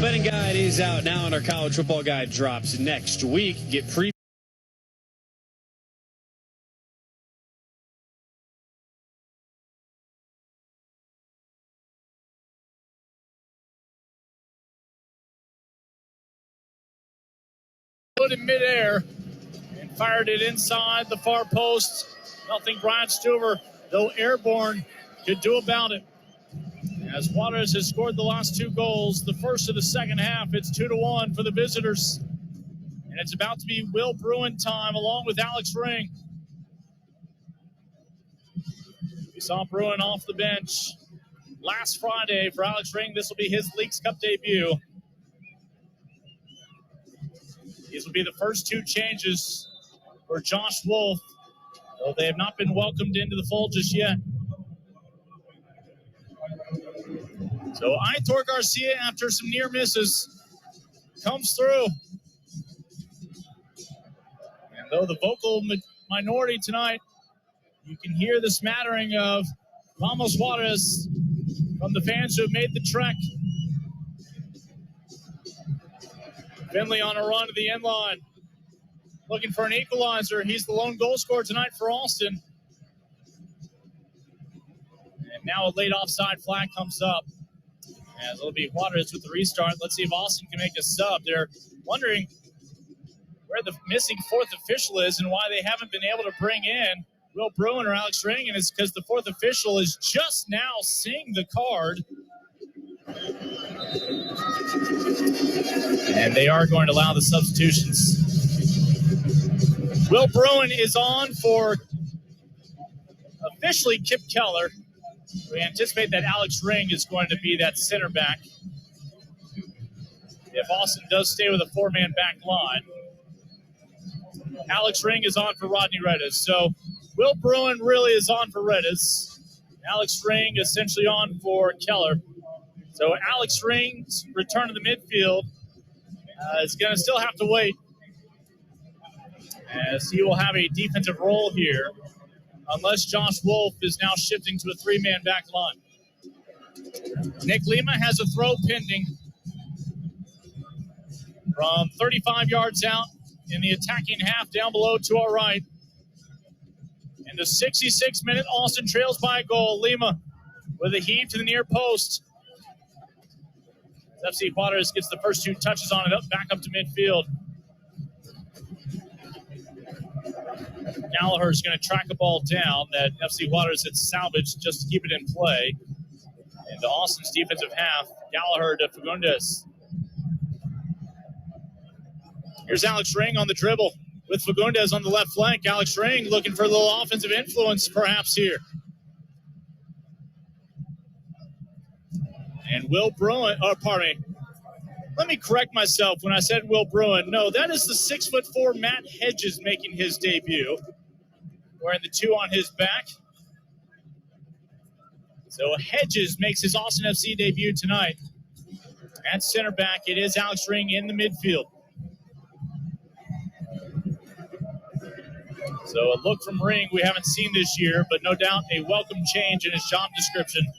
betting guide is out now, and our college football guide drops next week. Get pre. Put in midair and fired it inside the far post. Nothing Brian Stuver, though airborne, could do about it. As Juarez has scored the last 2 goals, the first of the second half, it's 2-1 for the visitors. And it's about to be Will Bruin time along with Alex Ring. We saw Bruin off the bench last Friday for Alex Ring. This will be his Leagues Cup debut. These will be the first 2 changes for Josh Wolf, though they have not been welcomed into the fold just yet. So Aitor Garcia, after some near misses, comes through. And though the vocal minority tonight, you can hear the smattering of Vamos Juarez from the fans who have made the trek. Finley on a run to the end line, looking for an equalizer. He's the lone goal scorer tonight for Alston. And now a late offside flag comes up, as it'll be Juarez with the restart. Let's see if Alston can make a sub. They're wondering where the missing 4th official is and why they haven't been able to bring in Will Bruin or Alex Ring, and it's because the 4th official is just now seeing the card. And they are going to allow the substitutions. Will Bruin is on for officially Kip Keller. We anticipate that Alex Ring is going to be that center back if Austin does stay with a 4-man back line. Alex Ring is on for Rodney Redis. So Will Bruin really is on for Redis. Alex Ring essentially on for Keller. So Alex Ring's return to the midfield is going to still have to wait, as he will have a defensive role here, unless Josh Wolf is now shifting to a 3-man back line. Nick Lima has a throw pending from 35 yards out in the attacking half down below to our right. In the 66th minute, Austin trails by a goal. Lima with a heave to the near post. FC Juarez gets the first 2 touches on it, back up to midfield. Gallagher's going to track a ball down that FC Juarez had salvaged just to keep it in play. Into Austin's defensive half, Gallagher to Fagundes. Here's Alex Ring on the dribble with Fagundes on the left flank. Alex Ring looking for a little offensive influence perhaps here. And Will Bruin, let me correct myself when I said Will Bruin. No, that is the 6'4" Matt Hedges making his debut, wearing the 2 on his back. So Hedges makes his Austin FC debut tonight. At center back, it is Alex Ring in the midfield. So a look from Ring we haven't seen this year, but no doubt a welcome change in his job description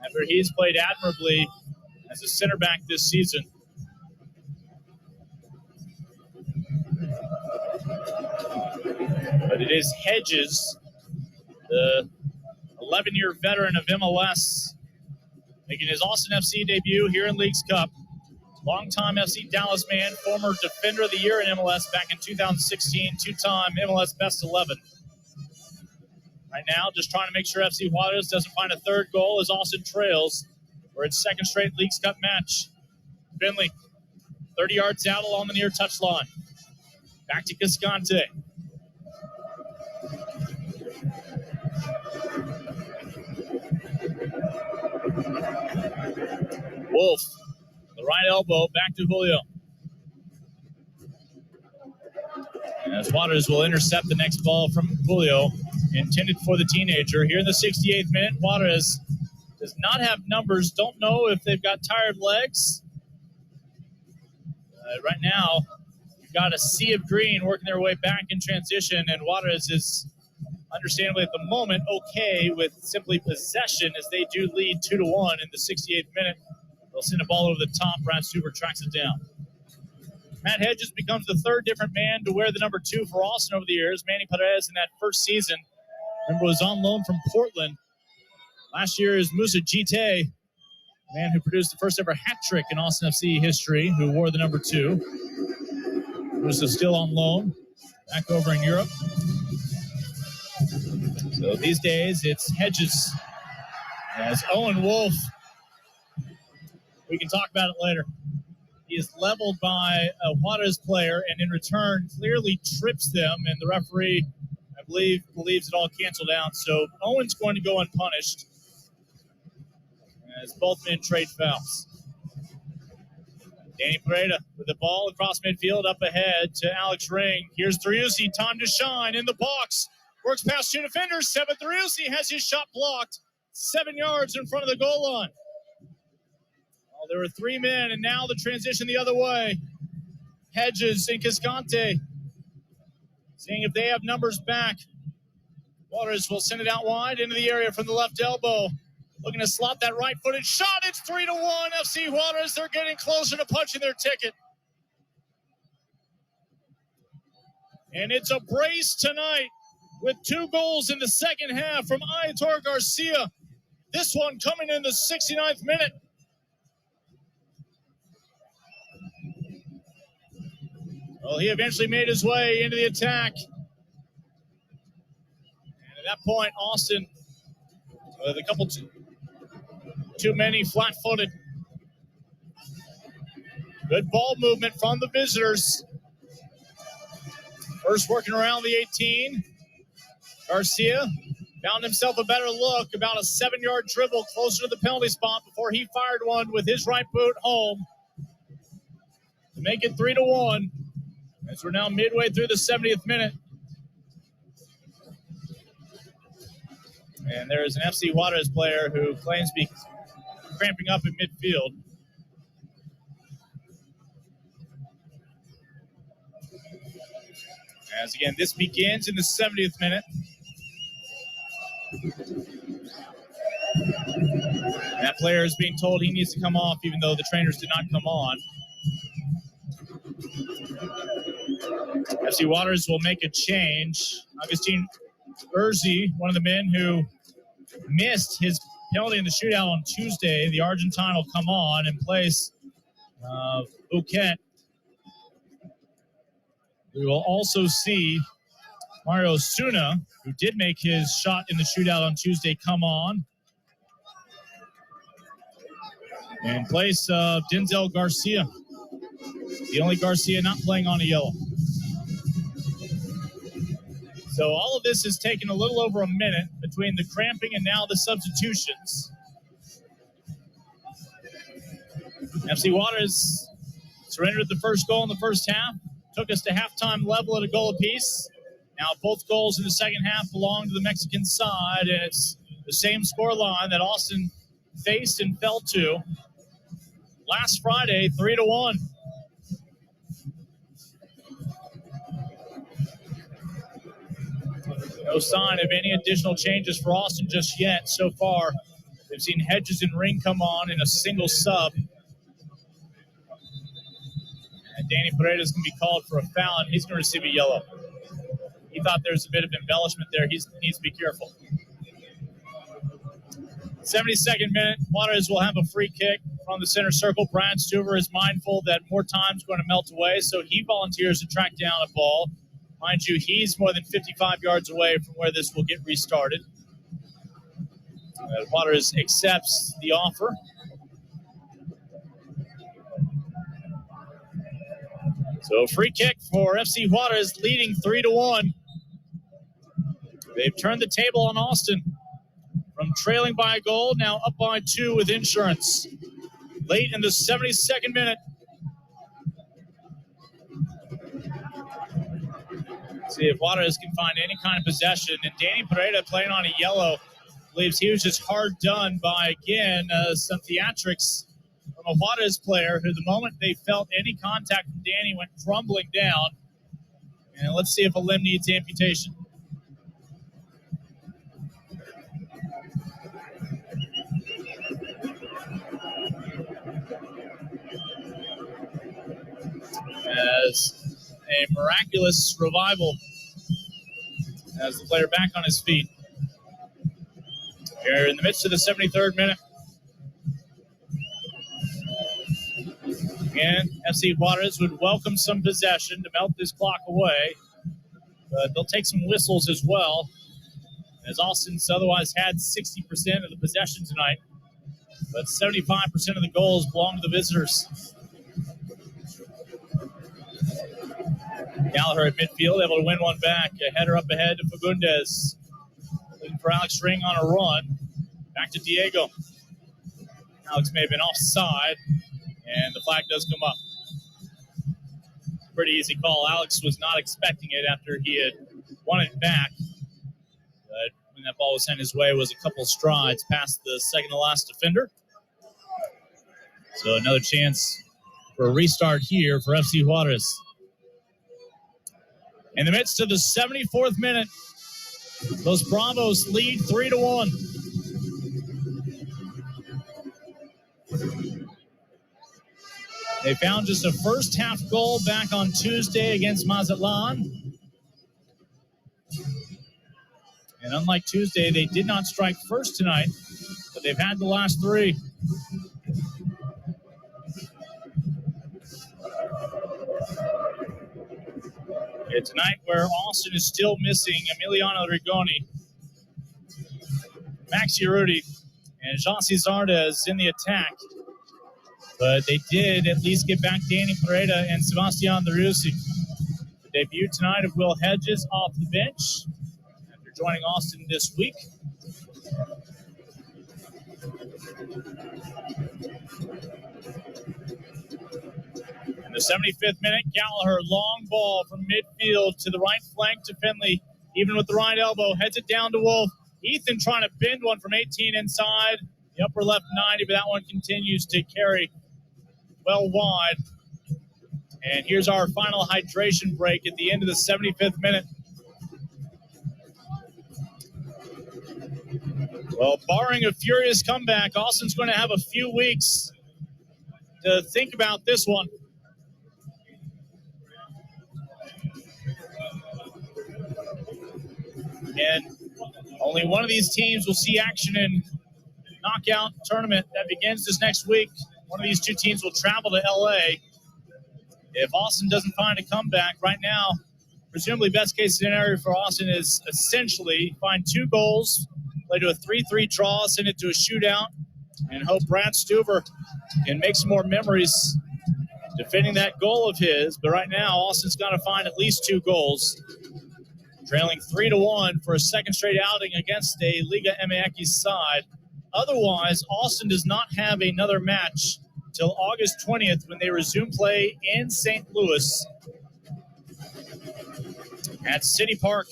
after he's played admirably as a center back this season. But it is Hedges, the 11-year veteran of MLS, making his Austin FC debut here in Leagues Cup. Longtime FC Dallas man, former Defender of the Year in MLS back in 2016, 2-time MLS Best 11. Right now, just trying to make sure FC Juarez doesn't find a 3rd goal as Austin trails for its 2nd straight Leagues Cup match. Finley, 30 yards out along the near touchline. Back to Cascante. Wolf, the right elbow, back to Julio. As Juarez will intercept the next ball from Julio, intended for the teenager. Here in the 68th minute, Juarez does not have numbers. Don't know if they've got tired legs. Right now, you've got a sea of green working their way back in transition, and Juarez is understandably at the moment okay with simply possession as they do lead 2-1 in the 68th minute. They'll send a ball over the top. Brad Stuber tracks it down. Matt Hedges becomes the third different man to wear the number 2 for Austin over the years. Manny Perez in that first season, remember, was on loan from Portland. Last year is Musa Gite, man who produced the first ever hat trick in Austin FC history, who wore the number 2. Musa still on loan, back over in Europe. So these days it's Hedges as Owen Wolf. We can talk about it later. He is leveled by a Juarez player and in return clearly trips them, and the referee, I believe, believes it all canceled out. So Owen's going to go unpunished as both men trade fouls. Danny Pereira with the ball across midfield, up ahead to Alex Ring. Here's Driussi, time to shine in the box. Works past 2 defenders. Seba Driussi has his shot blocked 7 yards in front of the goal line. Well, there were 3 men, and now the transition the other way. Hedges and Cascante seeing if they have numbers back. Waters will send it out wide into the area from the left elbow. Looking to slot that right-footed shot. It's 3-1. FC Juarez, they're getting closer to punching their ticket. And it's a brace tonight with 2 goals in the second half from Aitor Garcia. This one coming in the 69th minute. Well, he eventually made his way into the attack. And at that point, Austin, with a couple too many flat-footed. Good ball movement from the visitors. First working around the 18. Garcia found himself a better look, about a 7-yard dribble closer to the penalty spot before he fired one with his right boot home to make it 3-1. As we're now midway through the 70th minute. And there is an FC Juarez player who claims to be cramping up in midfield. As again, this begins in the 70th minute. That player is being told he needs to come off, even though the trainers did not come on. FC Juarez will make a change. Agustin Urzi, one of the men who missed his penalty in the shootout on Tuesday. The Argentine will come on in place of Bouquet. We will also see Mario Suna, who did make his shot in the shootout on Tuesday, come on in place of Denzel Garcia. The only Garcia not playing on a yellow. So all of this has taken a little over a minute between the cramping and now the substitutions. FC Juarez surrendered the first goal in the first half. Took us to halftime level at a goal apiece. Now both goals in the second half belong to the Mexican side, and it's the same score line that Austin faced and fell to last Friday, 3-1. No sign of any additional changes for Austin just yet. So far, they've seen Hedges and Ring come on in a single sub. And Danny Pereira is going to be called for a foul, and he's going to receive a yellow. He thought there's a bit of embellishment there. He needs to be careful. 72nd minute, Juarez will have a free kick from the center circle. Brad Stuber is mindful that more time's going to melt away, so he volunteers to track down a ball. Mind you, he's more than 55 yards away from where this will get restarted. Juarez accepts the offer. So free kick for FC Juarez, leading 3-1. They've turned the table on Austin from trailing by a goal, now up by 2 with insurance. Late in the 72nd minute. See if Juarez can find any kind of possession. And Danny Pereira, playing on a yellow, believes he was just hard done by, again, some theatrics from a Juarez player who the moment they felt any contact from Danny went crumbling down. And let's see if a limb needs amputation. as a miraculous revival as the player back on his feet. Here in the midst of the 73rd minute. Again, FC Juarez would welcome some possession to melt this clock away, but they'll take some whistles as well, as Austin's otherwise had 60% of the possession tonight, but 75% of the goals belong to the visitors. Gallagher at midfield, able to win one back. A header up ahead to Fagundes. Looking for Alex Ring on a run. Back to Diego. Alex may have been offside, and the flag does come up. Pretty easy call. Alex was not expecting it after he had won it back. But when that ball was sent his way, it was a couple strides past the second to last defender. So another chance for a restart here for FC Juarez. In the midst of the 74th minute, those Bravos lead 3-1. They found just a first half goal back on Tuesday against Mazatlan. And unlike Tuesday, they did not strike first tonight, but they've had the last three. Yeah, tonight, where Austin is still missing Emiliano Rigoni, Maxi Rudy, and José Zardes in the attack. But they did at least get back Danny Pereira and Sebastian Derusi. The debut tonight of Will Hedges off the bench after joining Austin this week. In the 75th minute, Gallagher, long ball from midfield to the right flank to Finley. Even with the right elbow, heads it down to Wolf. Ethan trying to bend one from 18 inside. The upper left 90, but that one continues to carry well wide. And here's our final hydration break at the end of the 75th minute. Well, barring a furious comeback, Austin's going to have a few weeks to think about this one. And only one of these teams will see action in knockout tournament that begins this next week. One of these two teams will travel to L.A. If Austin doesn't find a comeback right now, presumably best case scenario for Austin is essentially find 2 goals, play to a 3-3 draw, send it to a shootout, and hope Brad Stuver can make some more memories defending that goal of his. But right now, Austin's got to find at least 2 goals. Trailing 3-1 for a second straight outing against a Liga MX side. Otherwise, Austin does not have another match till August 20th when they resume play in St. Louis at City Park.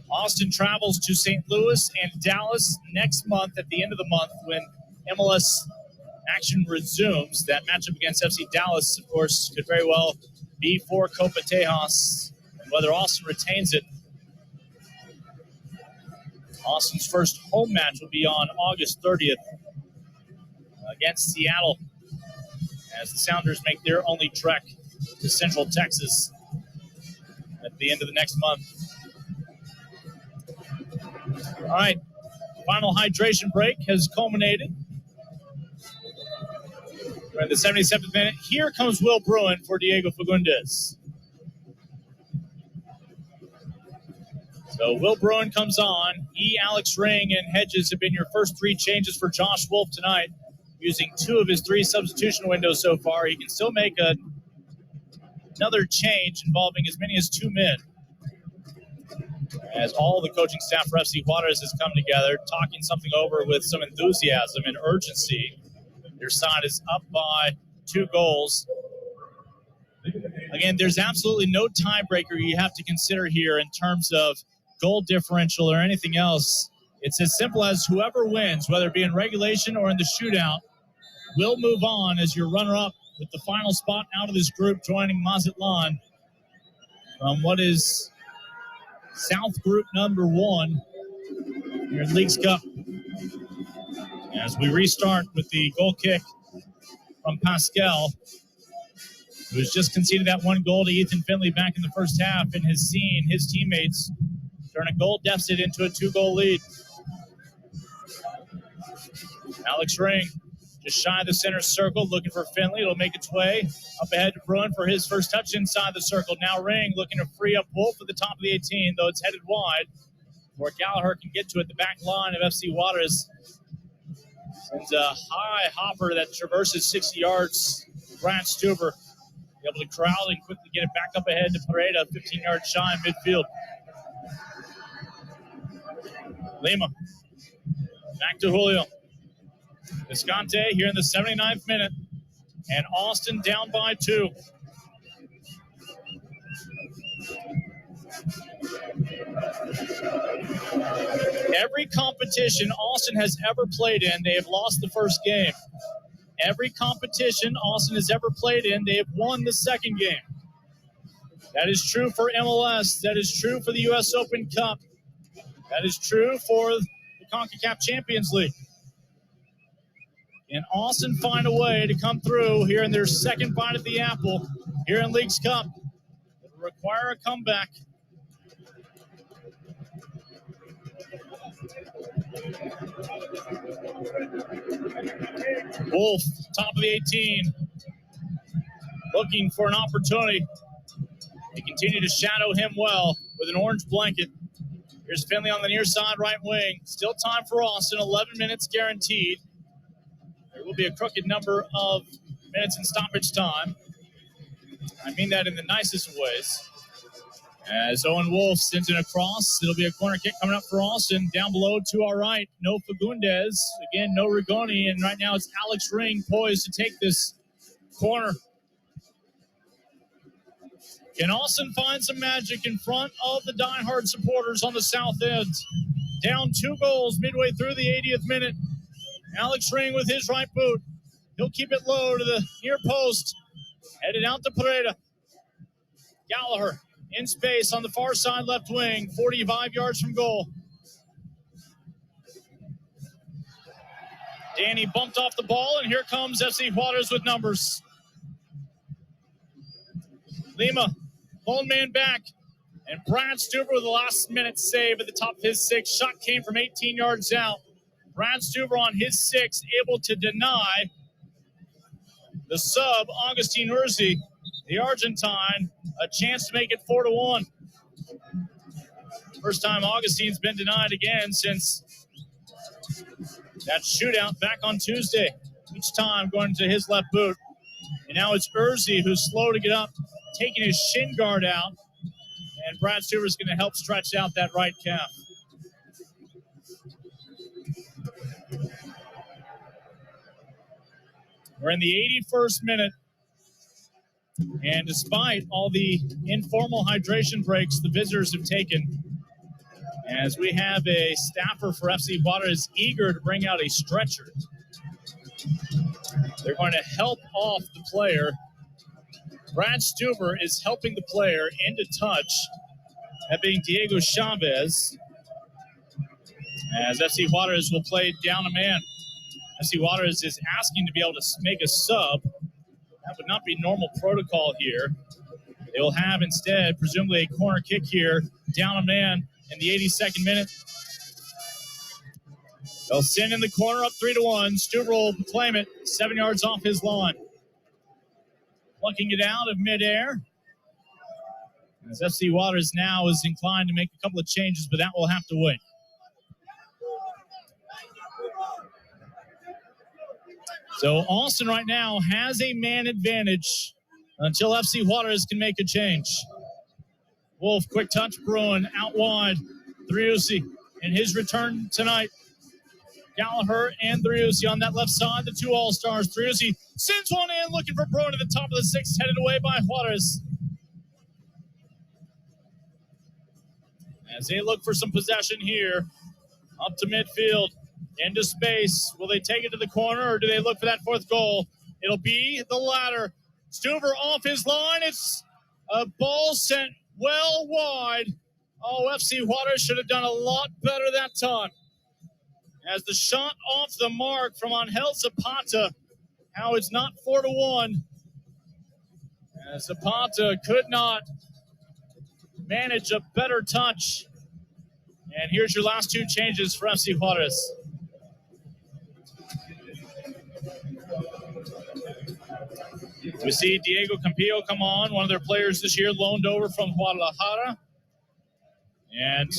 Austin travels to St. Louis and Dallas next month at the end of the month when MLS action resumes. That matchup against FC Dallas, of course, could very well be for Copa Tejas. And whether Austin retains it, Austin's first home match will be on August 30th against Seattle as the Sounders make their only trek to Central Texas at the end of the next month. All right, final hydration break has culminated. We're in the 77th minute. Here comes Will Bruin for Diego Fagundes. So Will Bruin comes on. He, Alex Ring, and Hedges have been your first 3 changes for Josh Wolf tonight. Using 2 of his 3 substitution windows so far, he can still make another change involving as many as 2 men. As all the coaching staff for FC Juarez has come together, talking something over with some enthusiasm and urgency. Their side is up by 2 goals. Again, there's absolutely no tiebreaker you have to consider here in terms of goal differential or anything else. It's as simple as whoever wins, whether it be in regulation or in the shootout, will move on as your runner-up with the final spot out of this group, joining Mazatlan from what is South Group number 1 here in Leagues Cup. As we restart with the goal kick from Pascal. who has just conceded that one goal to Ethan Finley back in the first half and has seen his teammates turn a goal deficit into a 2-goal lead. Alex Ring just shy of the center circle, looking for Finley. It'll make its way up ahead to Bruin for his first touch inside the circle. Now Ring looking to free up Wolf at the top of the 18, though it's headed wide where Gallagher can get to it. The back line of FC Juarez sends a high hopper that traverses 60 yards. Brad Stuber able to crowd and quickly get it back up ahead to Pareda, 15 yards shy in midfield. Lima back to Julio. Visconti here in the 79th minute, and Austin down by 2. Every competition Austin has ever played in, they have lost the first game. Every competition Austin has ever played in, they have won the second game. That is true for MLS. That is true for the U.S. Open Cup. That is true for the CONCACAF Champions League. Can Austin find a way to come through here in their second bite of the apple here in Leagues Cup? It will require a comeback. Wolf, top of the 18, looking for an opportunity. They continue to shadow him well with an orange blanket. Here's Finley on the near side, right wing. Still time for Austin, 11 minutes guaranteed. There will be a crooked number of minutes in stoppage time. I mean that in the nicest of ways. As Owen Wolf sends it across, it'll be a corner kick coming up for Austin. Down below to our right, no Fagundes. Again, no Rigoni, and right now it's Alex Ring poised to take this corner. Can Austin find some magic in front of the diehard supporters on the south end? Down 2 goals midway through the 80th minute. Alex Ring with his right boot. He'll keep it low to the near post. Headed out to Pareda. Gallagher in space on the far side left wing, 45 yards from goal. Danny bumped off the ball, and here comes FC Juarez with numbers. Lima, lone man back, and Brad Stuber with the last minute save at the top of his 6. Shot came from 18 yards out. Brad Stuber on his 6, able to deny the sub, Augustine Urzi, the Argentine, a chance to make it 4-1. First time Augustine's been denied again since that shootout back on Tuesday. Each time going to his left boot. And now it's Urzi who's slow to get up, taking his shin guard out. And Brad Stuber is going to help stretch out that right calf. We're in the 81st minute. And despite all the informal hydration breaks the visitors have taken, as we have a staffer for FC Juarez eager to bring out a stretcher, they're going to help off the player. Brad Stuber is helping the player into touch, that being Diego Chavez, as FC Juarez will play down a man. FC Juarez is asking to be able to make a sub. That would not be normal protocol here. They will have instead, presumably, a corner kick here, down a man in the 82nd minute. They'll send in the corner up 3-1. Stuber will claim it 7 yards off his line. Plucking it out of midair. As FC Juarez now is inclined to make a couple of changes, but that will have to wait. So Austin right now has a man advantage until FC Juarez can make a change. Wolf, quick touch, Bruin out wide. Driussi in his return tonight. Gallagher and Driussi on that left side, the 2 All-Stars. Driussi sends one in, looking for Bruin at the top of the 6, headed away by Juarez. As they look for some possession here, up to midfield. Into space. Will they take it to the corner, or do they look for that 4th goal? It'll be the latter. Stuber off his line. It's a ball sent well wide. Oh, FC Juarez should have done a lot better that time. As the shot off the mark from Angel Zapata. How it's not 4-1. Zapata could not manage a better touch. And here's your last two changes for FC Juarez. We see Diego Campillo come on, one of their players this year, loaned over from Guadalajara. And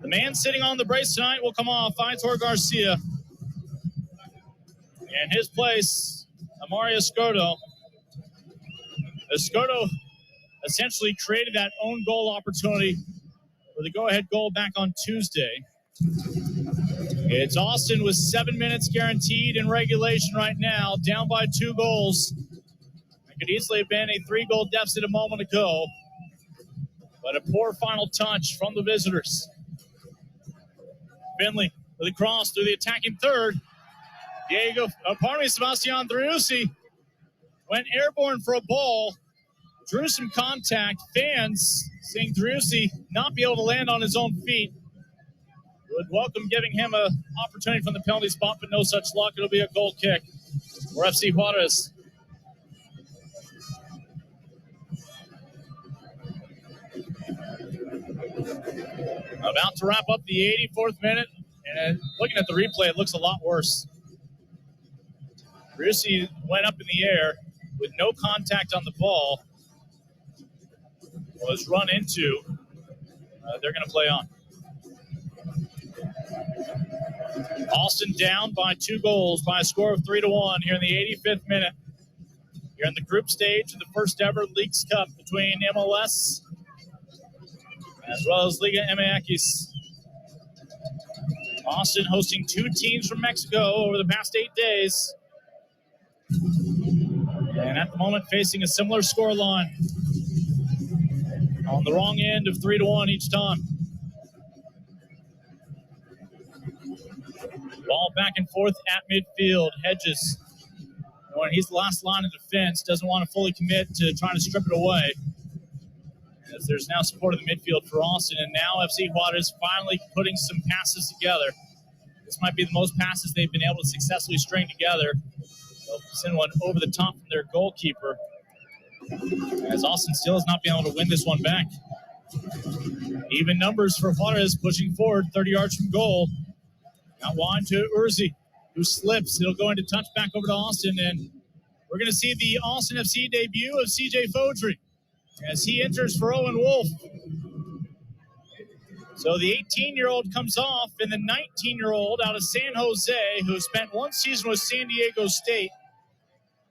the man sitting on the brace tonight will come off, Aitor Garcia. In his place, Amari Escoto. Escoto essentially created that own goal opportunity for the go-ahead goal back on Tuesday. It's Austin with 7 minutes guaranteed in regulation right now, down by 2 goals. It could easily have been a 3-goal deficit a moment ago, but a poor final touch from the visitors. Finley with a cross through the attacking third. Sebastian Driussi went airborne for a ball, drew some contact. Fans seeing Driussi not be able to land on his own feet would welcome giving him an opportunity from the penalty spot, but no such luck. It'll be a goal kick for FC Juarez. About to wrap up the 84th minute, and looking at the replay, it looks a lot worse. Driussi went up in the air with no contact on the ball, was run into. They're going to play on. Austin down by 2 goals by a score of 3-1 here in the 85th minute. Here in the group stage of the first ever Leagues Cup between MLS as well as Liga MX. Austin hosting 2 teams from Mexico over the past 8 days. And at the moment facing a similar scoreline. On the wrong end of 3-1 each time. Ball back and forth at midfield. Hedges, when he's the last line of defense, doesn't want to fully commit to trying to strip it away. As there's now support of the midfield for Austin, and now FC Juarez finally putting some passes together. This might be the most passes they've been able to successfully string together. They'll send one over the top from their goalkeeper, as Austin still has not been able to win this one back. Even numbers for Juarez pushing forward 30 yards from goal. Now wide to Urzi, who slips. It'll go into touch back over to Austin, and we're going to see the Austin FC debut of CJ Fodry as he enters for Owen Wolf. So the 18-year-old comes off, and the 19-year-old out of San Jose, who spent 1 season with San Diego State,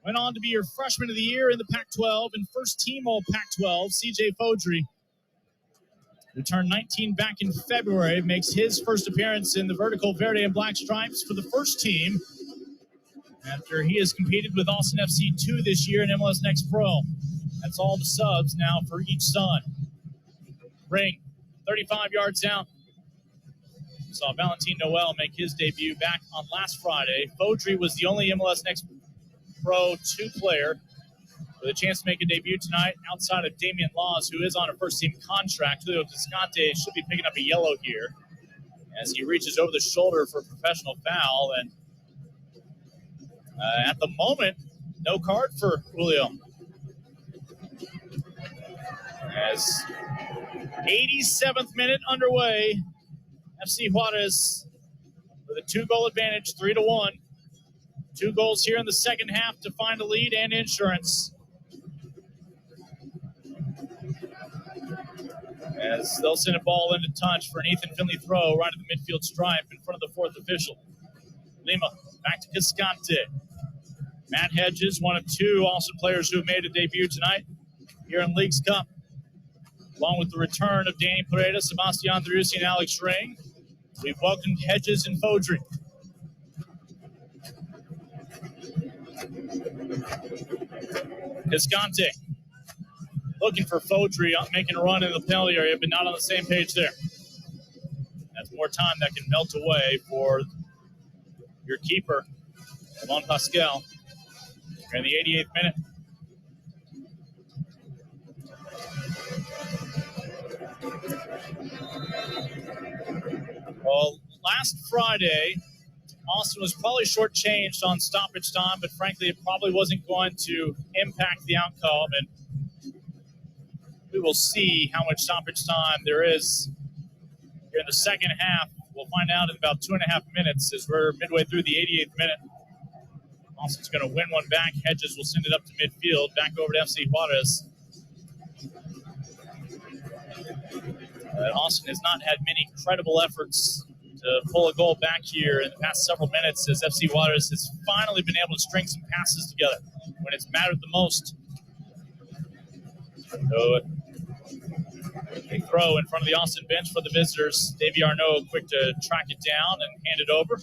went on to be your freshman of the year in the Pac-12 and first team All-Pac-12, CJ Fodry, who turned 19 back in February, makes his first appearance in the vertical verde and black stripes for the first team after he has competed with Austin FC 2 this year in MLS Next Pro. That's all the subs now for each son. Ring, 35 yards out. Saw Valentin Noel make his debut back on last Friday. Fodry was the only MLS Next Pro 2 player with a chance to make a debut tonight outside of Damian Laws, who is on a first-team contract. Julio Descante should be picking up a yellow here as he reaches over the shoulder for a professional foul. And at the moment, no card for Julio. As 87th minute underway, FC Juarez with a 2-goal advantage, 3-1. 2 goals here in the second half to find a lead and insurance. As they'll send a ball into touch for an Ethan Finley throw right at the midfield stripe in front of the 4th official. Lima back to Cascante. Matt Hedges, one of 2 Austin players who have made a debut tonight here in Leagues Cup, along with the return of Danny Pereira, Sebastian Driussi, and Alex Ring. We've welcomed Hedges and Fodry. Cascante looking for Fodry, making a run in the penalty area, but not on the same page there. That's more time that can melt away for your keeper, Ramon Pascal, here in the 88th minute. Well, last Friday, Austin was probably shortchanged on stoppage time, but frankly, it probably wasn't going to impact the outcome. And we will see how much stoppage time there is here in the second half. We'll find out in about 2.5 minutes as we're midway through the 88th minute. Austin's going to win one back. Hedges will send it up to midfield, back over to FC Juarez. Austin has not had many credible efforts to pull a goal back here in the past several minutes as FC Juarez has finally been able to string some passes together when it's mattered the most. So a throw in front of the Austin bench for the visitors. Davey Arnaud quick to track it down and hand it over.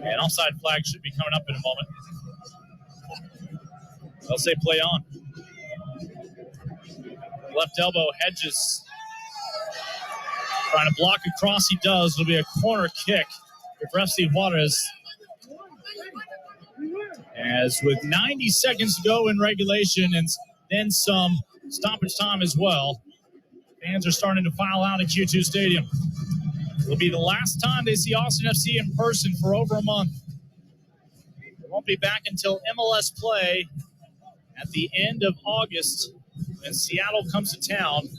And offside flag should be coming up in a moment. They'll say play on. Left elbow, Hedges trying to block across. He does. It'll be a corner kick for FC Juarez. As with 90 seconds to go in regulation and then some stoppage time as well, fans are starting to file out at Q2 Stadium. It'll be the last time they see Austin FC in person for over a month. They won't be back until MLS play at the end of August when Seattle comes to town.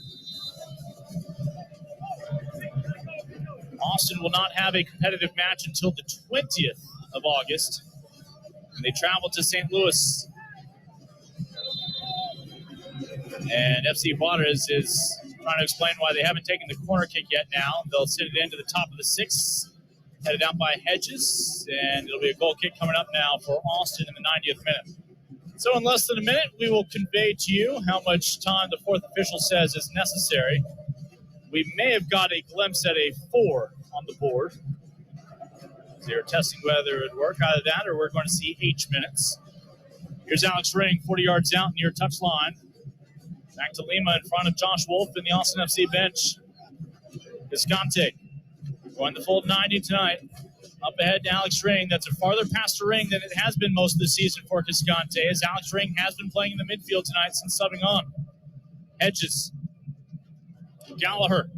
Austin will not have a competitive match until the 20th of August. And they travel to St. Louis. And FC Juarez is trying to explain why they haven't taken the corner kick yet now. They'll send it into the top of the sixth, headed out by Hedges, and it'll be a goal kick coming up now for Austin in the 90th minute. So in less than a minute, we will convey to you how much time the fourth official says is necessary. We may have got a glimpse at a 4 on the board. They're testing whether it would work. Either that or we're going to see H minutes. Here's Alex Ring, 40 yards out near touchline. Back to Lima in front of Josh Wolf in the Austin FC bench. Visconti going the full 90 tonight. Up ahead to Alex Ring. That's a farther pass to Ring than it has been most of the season for Visconti, as Alex Ring has been playing in the midfield tonight since subbing on. Hedges. Gallagher.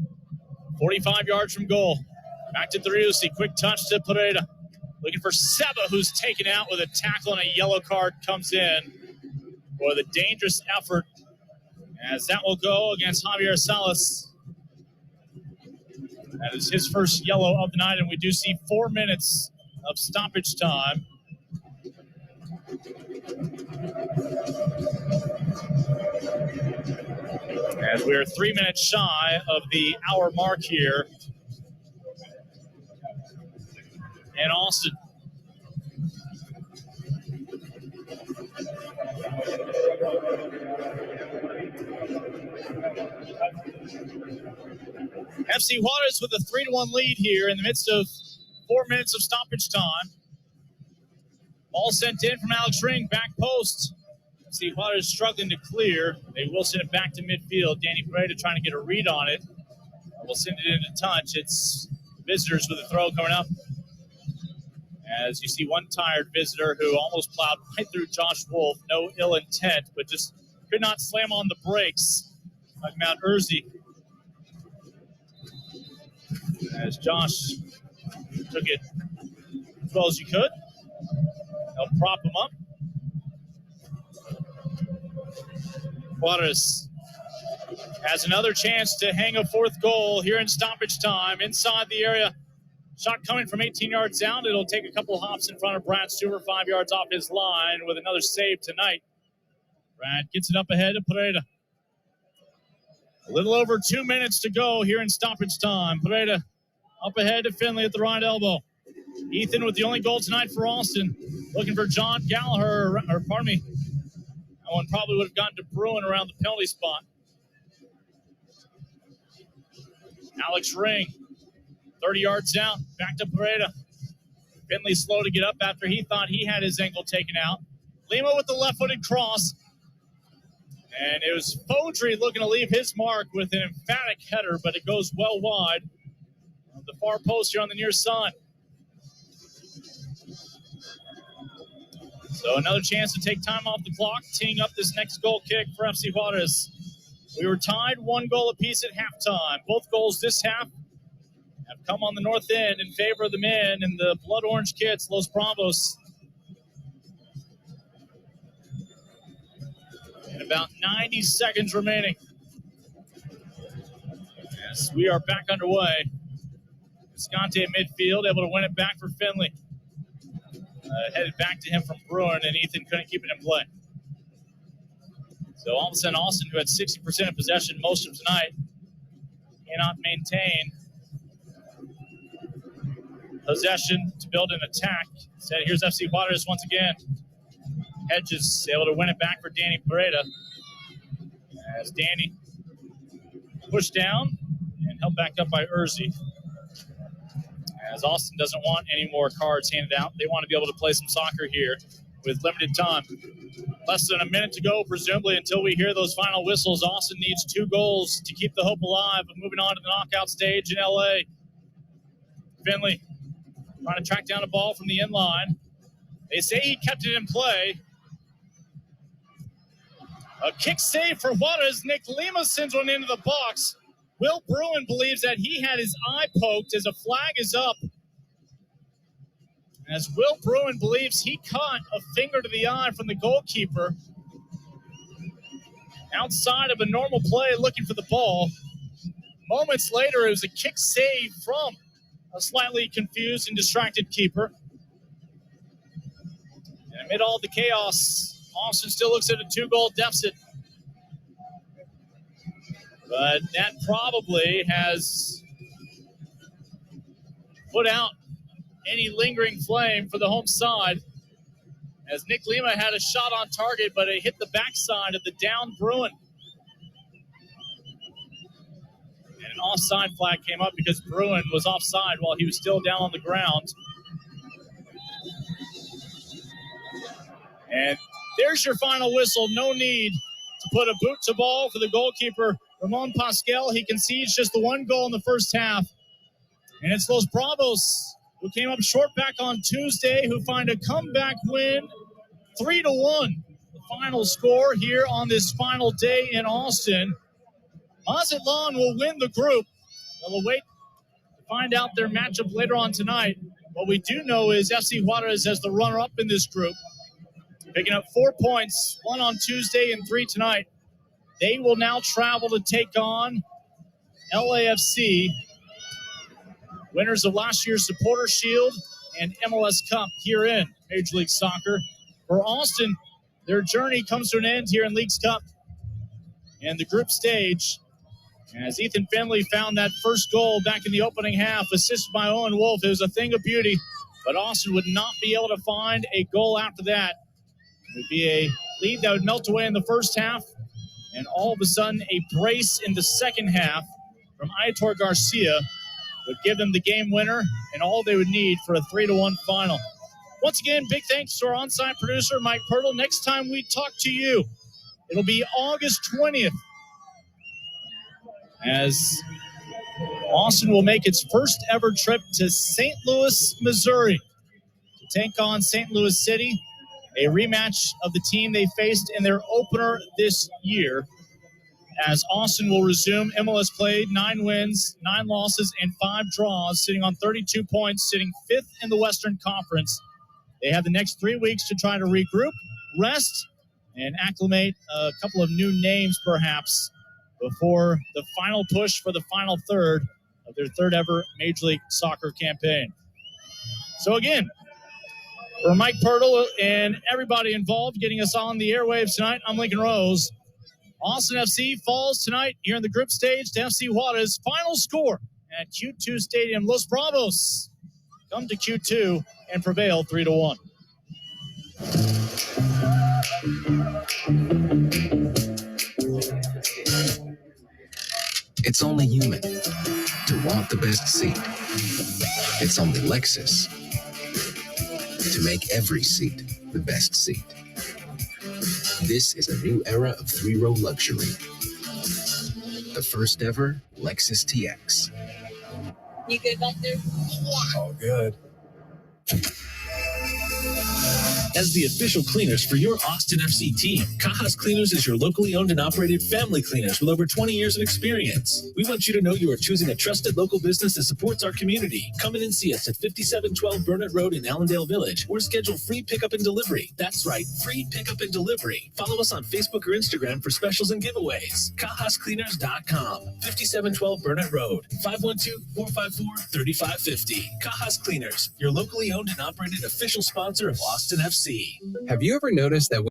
45 yards from goal. Back to Driussi. Quick touch to Pereira. Looking for Seba, who's taken out with a tackle and a yellow card comes in for the dangerous effort, as that will go against Javier Salas. That is his first yellow of the night, and we do see 4 minutes of stoppage time. As we are 3 minutes shy of the hour mark here in Austin. FC Juarez with a 3-1 lead here in the midst of 4 minutes of stoppage time. Ball sent in from Alex Ring, back post. FC Juarez struggling to clear. They will send it back to midfield. Danny Pereira trying to get a read on it. We'll send it into touch. It's visitors with a throw coming up. As you see one tired visitor who almost plowed right through Josh Wolf. No ill intent, but just could not slam on the brakes like Mount Urzi. As Josh took it as well as he could. They'll prop him up. Juarez has another chance to hang a fourth goal here in stoppage time inside the area. Shot coming from 18 yards out. It'll take a couple hops in front of Brad Stewart, 5 yards off his line with another save tonight. Brad gets it up ahead to Pereira. A little over 2 minutes to go here in stoppage time. Pereira up ahead to Finley at the right elbow. Ethan with the only goal tonight for Austin. Looking for John Gallagher, or pardon me. That one probably would have gotten to Bruin around the penalty spot. Alex Ring, 30 yards out, back to Pereira. Finley slow to get up after he thought he had his ankle taken out. Lima with the left-footed cross. And it was Fodry looking to leave his mark with an emphatic header, but it goes well wide of the far post here on the near side. So another chance to take time off the clock, teeing up this next goal kick for FC Juarez. We were tied 1 goal apiece at halftime. Both goals this half have come on the north end in favor of the men in the blood orange kits, Los Bravos. And about 90 seconds remaining. Yes, we are back underway. Visconti at midfield, able to win it back for Finley. Headed back to him from Bruin, and Ethan couldn't keep it in play. So all of a sudden, Austin, who had 60% of possession most of tonight, cannot maintain possession to build an attack. Instead, here's FC Juarez once again. Hedges able to win it back for Danny Pareda. As Danny pushed down and held back up by Urzi. As Austin doesn't want any more cards handed out. They want to be able to play some soccer here with limited time. Less than a minute to go, presumably, until we hear those final whistles. Austin needs 2 goals to keep the hope alive of moving on to the knockout stage in L.A. Finley trying to track down a ball from the end line. They say he kept it in play. A kick save for Juarez. Nick Lima sends one into the box. Will Bruin believes that he had his eye poked as a flag is up. As Will Bruin believes he caught a finger to the eye from the goalkeeper outside of a normal play looking for the ball. Moments later, it was a kick save from a slightly confused and distracted keeper. And amid all the chaos, Austin still looks at a 2-goal deficit. But that probably has put out any lingering flame for the home side, as Nick Lima had a shot on target, but it hit the backside of the down Bruin. And an offside flag came up because Bruin was offside while he was still down on the ground. And there's your final whistle. No need to put a boot to ball for the goalkeeper, Ramon Pascal. He concedes just the 1 goal in the first half. And it's Los Bravos, who came up short back on Tuesday, who find a comeback win, 3-1. The final score here on this final day in Austin. Mazatlan will win the group. They'll wait to find out their matchup later on tonight. What we do know is FC Juarez has the runner-up in this group, picking up 4 points, 1 on Tuesday and 3 tonight. They will now travel to take on LAFC, winners of last year's Supporter Shield and MLS Cup here in Major League Soccer. For Austin, their journey comes to an end here in Leagues Cup and the group stage, as Ethan Finley found that first goal back in the opening half, assisted by Owen Wolf. It was a thing of beauty, but Austin would not be able to find a goal after that. It would be a lead that would melt away in the first half, and all of a sudden a brace in the second half from Aitor Garcia would give them the game winner and all they would need for a 3-1 final. Once again, big thanks to our on-site producer, Mike Pirtle. Next time we talk to you, it'll be August 20th, as Austin will make its first ever trip to St. Louis, Missouri, to take on St. Louis City, a rematch of the team they faced in their opener this year, as Austin will resume MLS play, 9 wins, 9 losses, and 5 draws, sitting on 32 points, sitting 5th in the Western Conference. They have the next 3 weeks to try to regroup, rest, and acclimate a couple of new names, perhaps, before the final push for the final third of their third ever Major League Soccer campaign. So again, for Mike Pirtle and everybody involved getting us on the airwaves tonight, I'm Lincoln Rose. Austin FC falls tonight here in the group stage to FC Juarez. Final score at Q2 Stadium. Los Bravos come to Q2 and prevail 3-1. It's only human to want the best seat. It's only Lexus to make every seat the best seat. This is a new era of 3-row luxury. The first ever Lexus TX. You good back there? Yeah. All good. as the official cleaners for your Austin FC team. Cajas Cleaners is your locally owned and operated family cleaners with over 20 years of experience. We want you to know you are choosing a trusted local business that supports our community. Come in and see us at 5712 Burnett Road in Allendale Village or schedule free pickup and delivery. That's right, free pickup and delivery. Follow us on Facebook or Instagram for specials and giveaways. CajasCleaners.com, 5712 Burnett Road, 512-454-3550. Cajas Cleaners, your locally owned and operated official sponsor of Austin FC. Have you ever noticed that